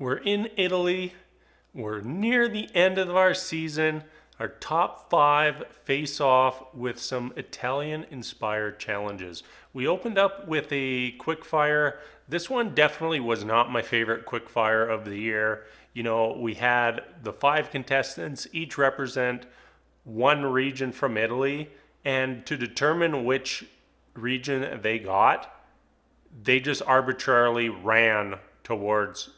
We're in Italy. We're near the end of our season. Our top five face off with some Italian inspired challenges. We opened up with a quickfire. This one definitely was not my favorite quickfire of the year. You know, we had the five contestants each represent one region from Italy, and to determine which region they got, they just arbitrarily ran towards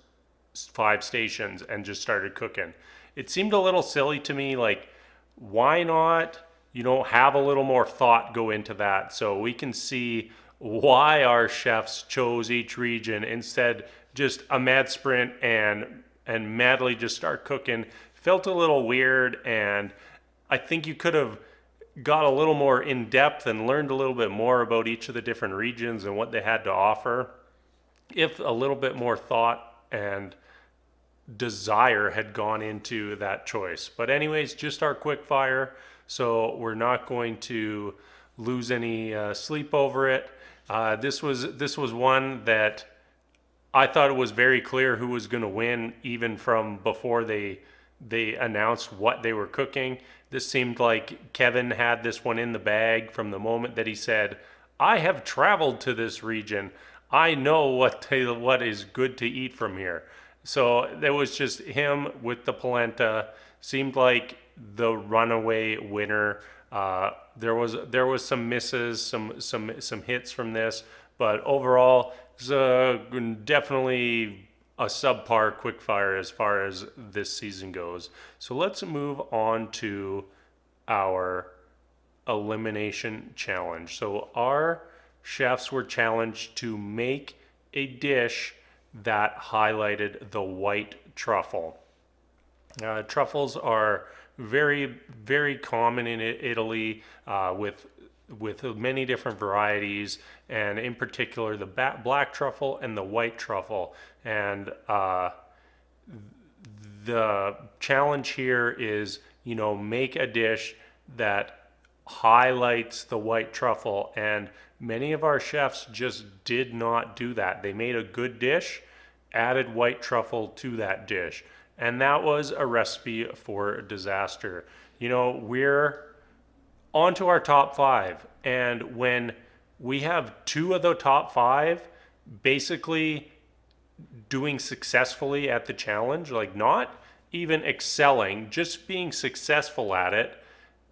five stations and just started cooking. It seemed a little silly to me, like, why not, have a little more thought go into that so we can see why our chefs chose each region instead just a mad sprint and madly just start cooking. Felt a little weird, and I think you could have got a little more in depth and learned a little bit more about each of the different regions and what they had to offer if a little bit more thought and desire had gone into that choice. But anyways, just our quick fire, so we're not going to lose any sleep over it. This was one that I thought it was very clear who was going to win even from before they announced what they were cooking. This seemed like Kevin had this one in the bag from the moment that he said, "I have traveled to this region. I know what is good to eat from here." So there was just him with the polenta. Seemed like the runaway winner. There was some misses, some hits from this, but overall, it's definitely a subpar quickfire as far as this season goes. So let's move on to our elimination challenge. So our chefs were challenged to make a dish that highlighted the white truffle. Truffles are very, very common in Italy with many different varieties, and in particular the black truffle and the white truffle. And the challenge here is, make a dish that highlights the white truffle, and many of our chefs just did not do that. They made a good dish, added white truffle to that dish, and that was a recipe for disaster. We're on to our top five, and when we have two of the top five basically doing successfully at the challenge, like not even excelling, just being successful at it,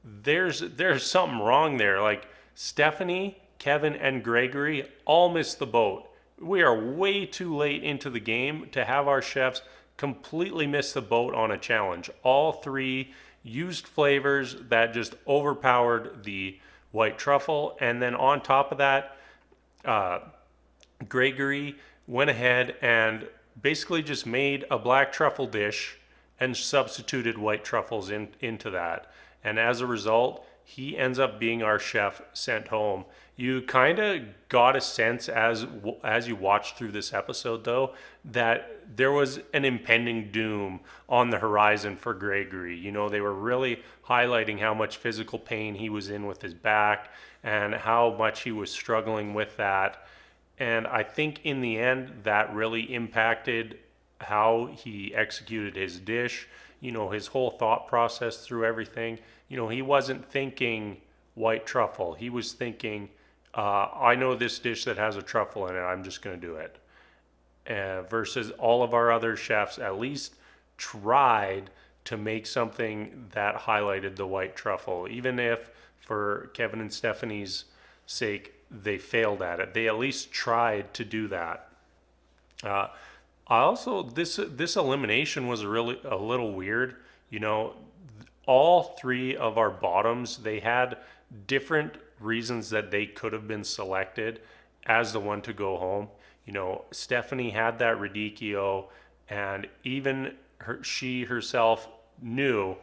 there's something wrong there. Like Stephanie, Kevin, and Gregory all missed the boat. We are way too late into the game to have our chefs completely miss the boat on a challenge. All three used flavors that just overpowered the white truffle. And then on top of that, Gregory went ahead and basically just made a black truffle dish and substituted white truffles into that. And as a result, he ends up being our chef sent home. You kind of got a sense as you watched through this episode, though, that there was an impending doom on the horizon for Gregory. They were really highlighting how much physical pain he was in with his back and how much he was struggling with that. And I think in the end, that really impacted how he executed his dish, his whole thought process through everything. He wasn't thinking white truffle. He was thinking, I know this dish that has a truffle in it, I'm just going to do it. Versus all of our other chefs at least tried to make something that highlighted the white truffle. Even if, for Kevin and Stephanie's sake, they failed at it, they at least tried to do that. This elimination was a little weird. All three of our bottoms, they had different reasons that they could have been selected as the one to go home. Stephanie had that radicchio, and even she herself knew,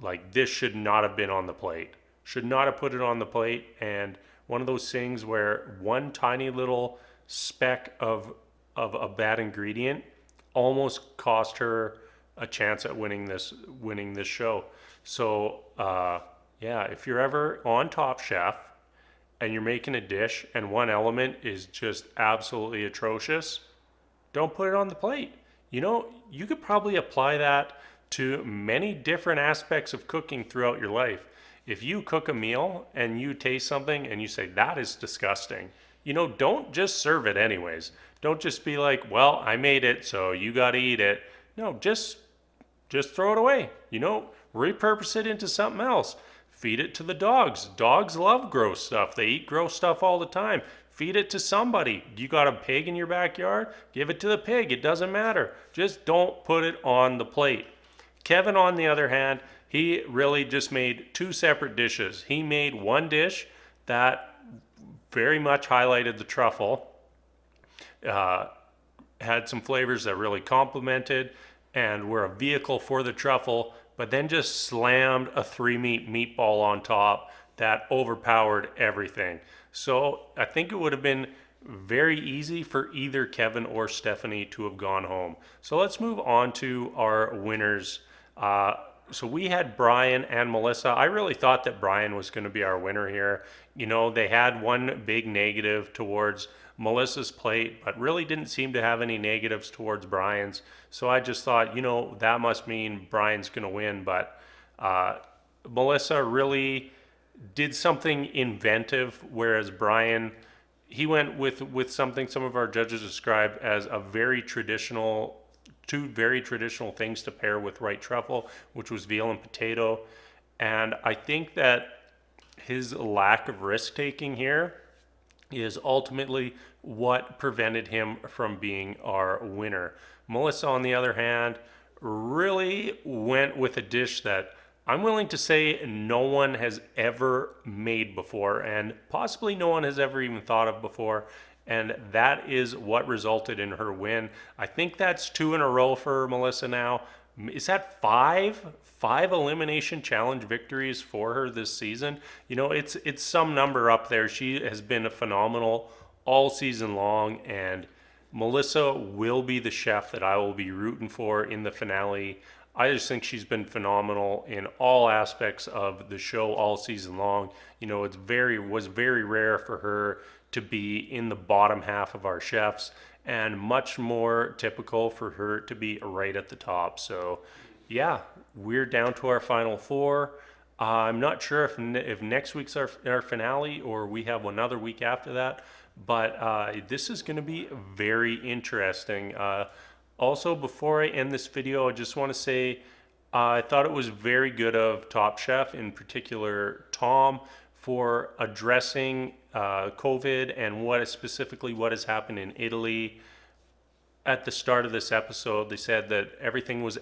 like, this should not have been on the plate. Should not have put it on the plate. And one of those things where one tiny little speck of a bad ingredient almost cost her a chance at winning this show. So if you're ever on Top Chef and you're making a dish and one element is just absolutely atrocious, don't put it on the plate. You know, you could probably apply that to many different aspects of cooking throughout your life. If you cook a meal and you taste something and you say, that is disgusting, you know, don't just serve it anyways. Don't just be like, well, I made it, so you got to eat it. No, just throw it away. You know, repurpose it into something else. Feed it to the dogs. Dogs love gross stuff. They eat gross stuff all the time. Feed it to somebody. You got a pig in your backyard? Give it to the pig. It doesn't matter. Just don't put it on the plate. Kevin, on the other hand, he really just made two separate dishes. He made one dish that very much highlighted the truffle, had some flavors that really complemented and were a vehicle for the truffle, but then just slammed a 3-meat meatball on top that overpowered everything. So I think it would have been very easy for either Kevin or Stephanie to have gone home. So let's move on to our winners. So we had Brian and Melissa. I really thought that Brian was going to be our winner here. You know, they had one big negative towards Melissa's plate, but really didn't seem to have any negatives towards Brian's. So I just thought, you know, that must mean Brian's going to win. But Melissa really did something inventive, whereas Brian, he went with something some of our judges described as a very traditional, two very traditional things to pair with white truffle, which was veal and potato. And I think that his lack of risk taking here is ultimately what prevented him from being our winner. Melissa, on the other hand, really went with a dish that I'm willing to say no one has ever made before, and possibly no one has ever even thought of before. And that is what resulted in her win. I think that's 2 in a row for Melissa now. Is that five elimination challenge victories for her this season? You know, it's some number up there. She has been phenomenal all season long, and Melissa will be the chef that I will be rooting for in the finale. I just think she's been phenomenal in all aspects of the show all season long. You know, was very rare for her to be in the bottom half of our chefs, and much more typical for her to be right at the top. So yeah, we're down to our final 4. I'm not sure if next week's our finale or we have another week after that, but this is going to be very interesting. Also, before I end this video, I just want to say I thought it was very good of Top Chef, in particular Tom, for addressing COVID and what has happened in Italy. At the start of this episode, they said that everything was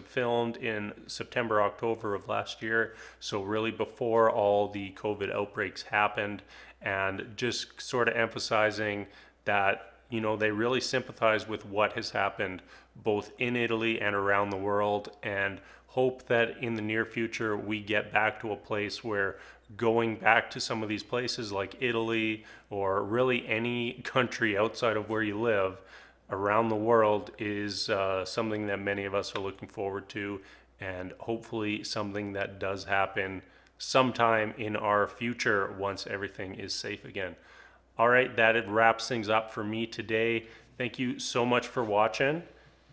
filmed in September, October of last year, so really before all the COVID outbreaks happened, and just sort of emphasizing that, you know, they really sympathize with what has happened both in Italy and around the world, and hope that in the near future we get back to a place where going back to some of these places like Italy, or really any country outside of where you live around the world, is something that many of us are looking forward to, and hopefully something that does happen sometime in our future once everything is safe again. All right, that wraps things up for me today. Thank you so much for watching,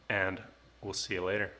and we'll see you later.